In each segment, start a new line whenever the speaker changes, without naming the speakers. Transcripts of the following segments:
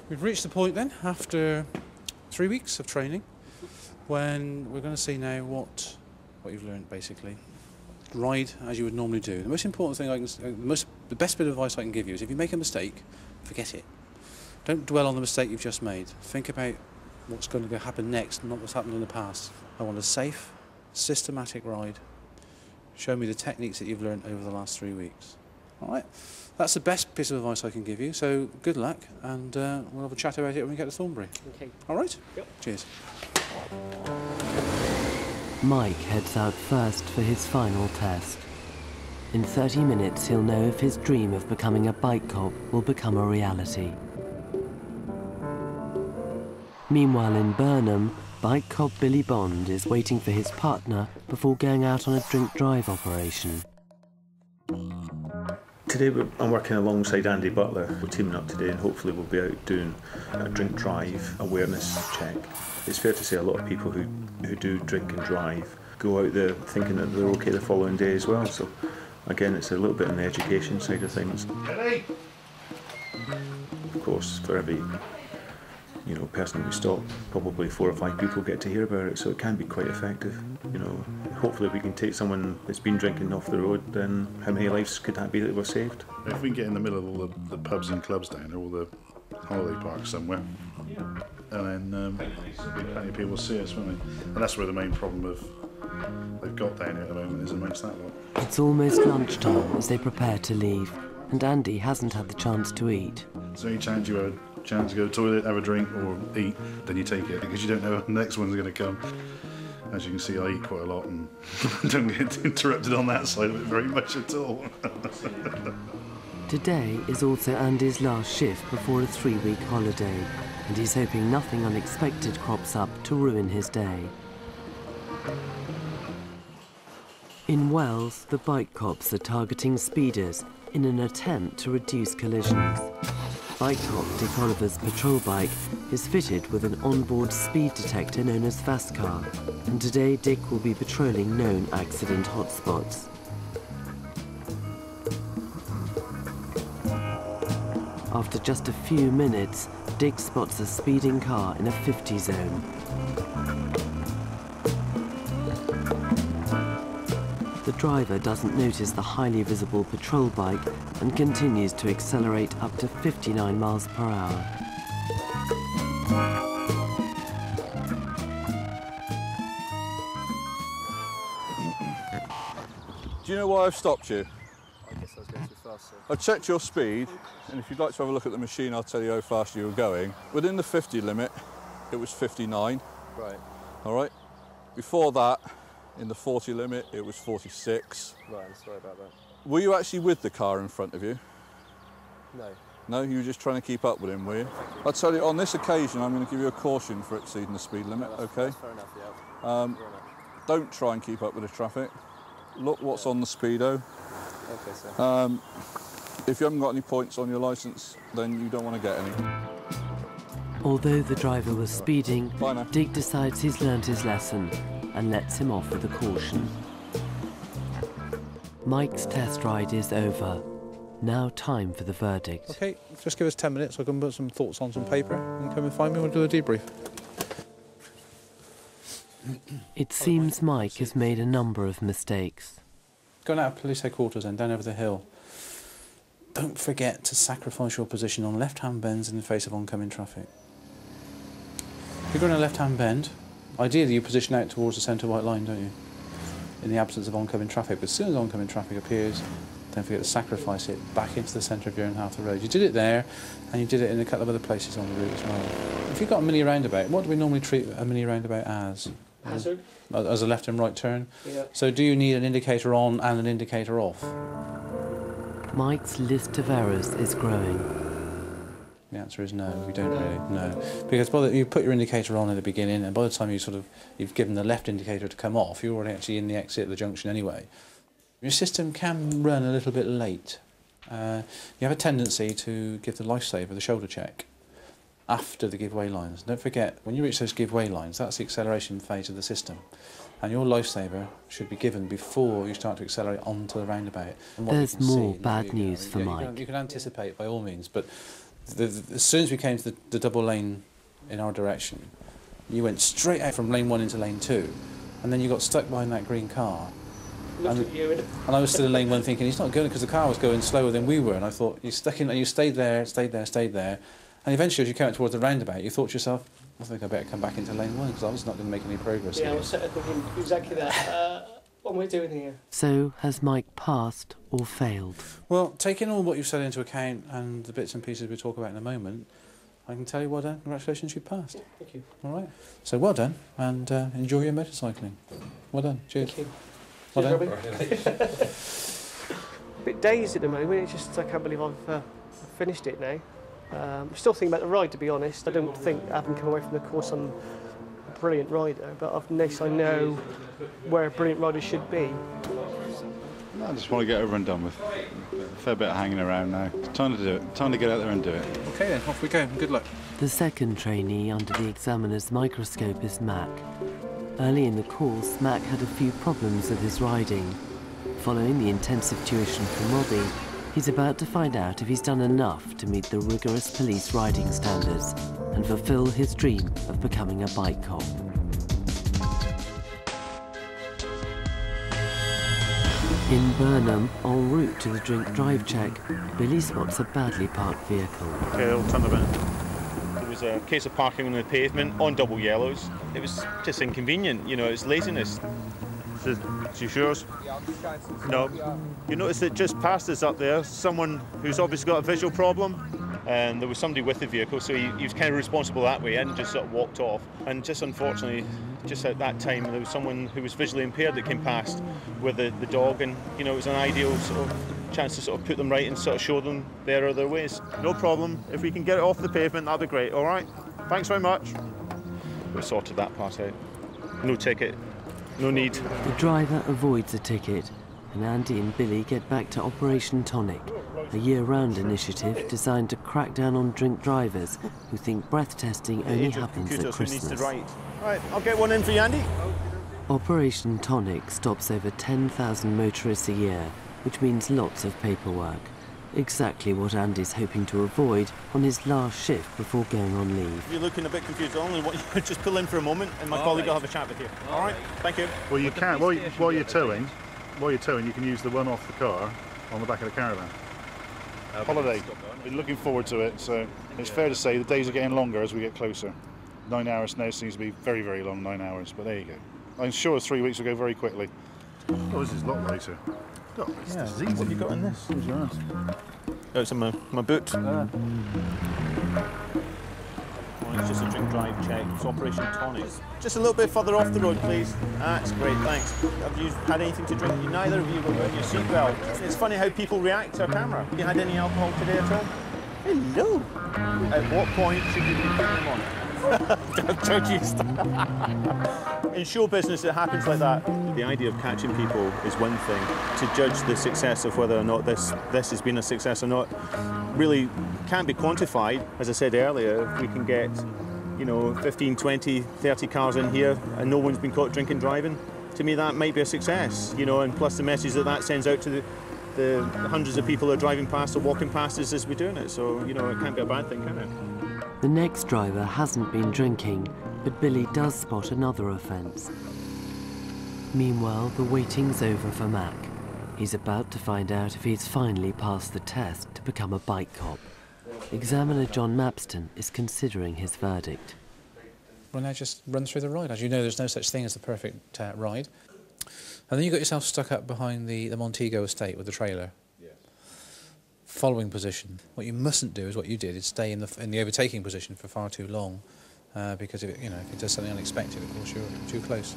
We've reached the point then, after 3 weeks of training, when we're going to see now what you've learned, basically. Ride as you would normally do. The most important thing the best bit of advice I can give you is if you make a mistake, forget it. Don't dwell on the mistake you've just made. Think about what's going to happen next, not what's happened in the past. I want a safe, systematic ride. Show me the techniques that you've learned over the last 3 weeks. All right? That's the best piece of advice I can give you, so good luck, and we'll have a chat about it when we get to Thornbury.
Okay.
All right?
Yep.
Cheers.
Mike heads out first for his final test. In 30 minutes, he'll know if his dream of becoming a bike cop will become a reality. Meanwhile, in Burnham, bike cop Billy Bond is waiting for his partner before going out on a drink-drive operation.
Today I'm working alongside Andy Butler. We're teaming up today and hopefully we'll be out doing a drink drive awareness check. It's fair to say a lot of people who do drink and drive go out there thinking that they're okay the following day as well. So again, it's a little bit on the education side of things. Of course, for every person we stop, probably 4 or 5 people get to hear about it, so it can be quite effective. Hopefully if we can take someone that's been drinking off the road, then how many lives could that be that were saved?
If we can get in the middle of all the pubs and clubs down there, all the holiday parks somewhere, and then plenty of people will see us, won't they? And that's where the main problem they've got down here at the moment is amongst that lot.
It's almost lunchtime as they prepare to leave, and Andy hasn't had the chance to eat.
So any chance you have a chance to go to the toilet, have a drink or eat, then you take it, because you don't know when the next one's going to come. As you can see, I eat quite a lot and don't get interrupted on that side of it very much at all.
Today is also Andy's last shift before a 3-week holiday, and he's hoping nothing unexpected crops up to ruin his day. In Wells, the bike cops are targeting speeders in an attempt to reduce collisions. Bike cop Dick Oliver's patrol bike is fitted with an onboard speed detector known as FastCar, and today Dick will be patrolling known accident hotspots. After just a few minutes, Dick spots a speeding car in a 50 zone. The driver doesn't notice the highly visible patrol bike and continues to accelerate up to 59 miles per hour.
Do you know why I've stopped you?
I guess I was going too fast, sir.
I checked your speed, and if you'd like to have a look at the machine, I'll tell you how fast you were going. Within the 50 limit, it was 59.
Right.
All right? Before that, in the 40 limit, it was 46.
Right, I'm sorry about that.
Were you actually with the car in front of you?
No.
No, you were just trying to keep up with him, were you? I'll tell you, on this occasion, I'm going to give you a caution for exceeding the speed limit,
No,
okay?
That's fair enough, yeah.
Don't try and keep up with the traffic. Look what's on the speedo.
Okay, sir.
If you haven't got any points on your licence, then you don't want to get any.
Although the driver was speeding,
Bye now.
Dick decides he's learned his lesson and lets him off with a caution. Mike's test ride is over. Now time for the verdict.
Okay, just give us 10 minutes. I can put some thoughts on some paper and come and find me. We'll do a debrief.
It seems Mike has made a number of mistakes.
Going out of police headquarters and down over the hill. Don't forget to sacrifice your position on left-hand bends in the face of oncoming traffic. If you're going a left-hand bend, ideally you position out towards the centre white line, don't you? In the absence of oncoming traffic. But as soon as oncoming traffic appears, don't forget to sacrifice it back into the centre of your own half of the road. You did it there, and you did it in a couple of other places on the route as well. If you've got a mini roundabout, what do we normally treat a mini roundabout as?
Hazard?
As a left and right turn?
Yeah.
So do you need an indicator on and an indicator off?
Mike's list of errors is growing.
The answer is no, we don't really, no. Because by you put your indicator on at the beginning, and by the time you've given the left indicator to come off, you're already actually in the exit of the junction anyway. Your system can run a little bit late. You have a tendency to give the lifesaver the shoulder check after the giveaway lines. Don't forget, when you reach those giveaway lines, that's the acceleration phase of the system. And your lifesaver should be given before you start to accelerate onto the roundabout.
There's more bad news for Mike.
You can anticipate by all means, but As soon as we came to the double lane in our direction, you went straight out from lane 1 into lane 2, and then you got stuck behind that green car. And I was still in lane 1 thinking, he's not going, because the car was going slower than we were, and I thought, you stuck in, and you stayed there, and eventually as you came out towards the roundabout, you thought to yourself, I think I better come back into lane 1, because I was not going to make any progress here.
I was sat there thinking exactly that. What am I doing here?
So, has Mike passed or failed?
Well, taking all what you've said into account and the bits and pieces we'll talk about in a moment, I can tell you well done. Congratulations, you passed.
Yeah, thank you.
All right. So well done, and enjoy your motorcycling. Well done. Cheers.
Thank you.
Well
Cheers,
done.
Robbie. A bit dazed at the moment. It's just I can't believe I've finished it now. I'm still thinking about the ride, to be honest. I don't think, having come away from the course, I'm a brilliant rider, but at least I know where a brilliant rider should be.
I just want to get over and done with. A fair bit of hanging around now. It's time to do it. Time to get out there and do it.
Okay then, off we go. Good luck.
The second trainee under the examiner's microscope is Mac. Early in the course, Mac had a few problems with his riding. Following the intensive tuition from Robbie, he's about to find out if he's done enough to meet the rigorous police riding standards and fulfill his dream of becoming a bike cop. In Burnham, en route to the drink-drive check, Billy spots a badly parked vehicle.
Okay, I'll turn a bit. It was a case of parking on the pavement on double yellows. It was just inconvenient, you know, it's laziness. Is you sure? No. You notice that just past us up there, someone who's obviously got a visual problem, and there was somebody with the vehicle, so he was kind of responsible that way and just sort of walked off. And just unfortunately, just at that time, there was someone who was visually impaired that came past with the dog, and you know, it was an ideal sort of chance to sort of put them right and sort of show them their other ways. No problem. If we can get it off the pavement, that'll be great. All right. Thanks very much. We sorted that part out. No ticket. No need.
The driver avoids a ticket, and Andy and Billy get back to Operation Tonic, a year-round initiative designed to crack down on drink drivers who think breath testing only happens at Christmas.
Right, I'll get one in for you, Andy.
Operation Tonic stops over 10,000 motorists a year, which means lots of paperwork. Exactly what Andy's hoping to avoid on his last shift before going on leave.
You're looking a bit confused. I only want you to just pull in for a moment, and my colleague will have a chat with you. All right, thank you.
Well, you can while you're towing, you can use the one off the car on the back of the caravan. Holiday. Been looking forward to it, so it's fair to say the days are getting longer as we get closer. 9 hours now seems to be very, very long, 9 hours, but there you go. I'm sure 3 weeks will go very quickly. Oh, this is a lot later. Oh,
Yeah. What have you got in this? Oh, it's in my boot. Well, it's just a drink drive check. It's Operation Tonic. Just a little bit further off the road, please. That's great, thanks. Have you had anything to drink? Neither of you were wearing your seatbelt. It's funny how people react to a camera. Have you had any alcohol today at all? Hello. At what point should you be putting them on? Don't you stop. In show business, it happens like that. The idea of catching people is one thing. To judge the success of whether or not this has been a success or not really can't be quantified. As I said earlier, if we can get, you know, 15, 20, 30 cars in here and no one's been caught drinking driving, to me that might be a success, you know, and plus the message that sends out to the hundreds of people who are driving past or walking past us as we're doing it. So, you know, it can't be a bad thing, can it?
The next driver hasn't been drinking, but Billy does spot another offence. Meanwhile, the waiting's over for Mac. He's about to find out if he's finally passed the test to become a bike cop. Examiner John Mapston is considering his verdict.
Well, now just run through the ride. As you know, there's no such thing as the perfect ride. And then you got yourself stuck up behind the Montego estate with the trailer. Yes. Following position. What you mustn't do is what you did, is stay in the overtaking position for far too long, because if it does something unexpected, of course you're too close.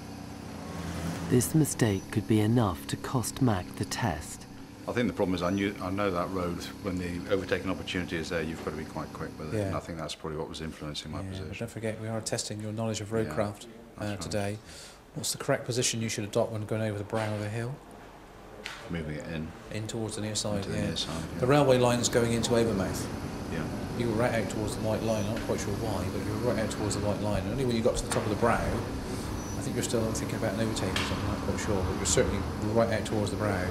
This mistake could be enough to cost Mac the test.
I think the problem is I know that road, when the overtaking opportunity is there, you've got to be quite quick with it. Yeah. And I think that's probably what was influencing my position.
But don't forget, we are testing your knowledge of roadcraft today.
Right.
What's the correct position you should adopt when going over the brow of the hill?
Moving it in.
In towards the near side,
the near side, yeah.
The railway line is going into Avonmouth.
Yeah.
You were right out towards the white line. I'm not quite sure why, but you were right out towards the white line. And only when you got to the top of the brow, I think you're still thinking about an overtaking or something, I'm not quite sure, but you're certainly right out towards the brow.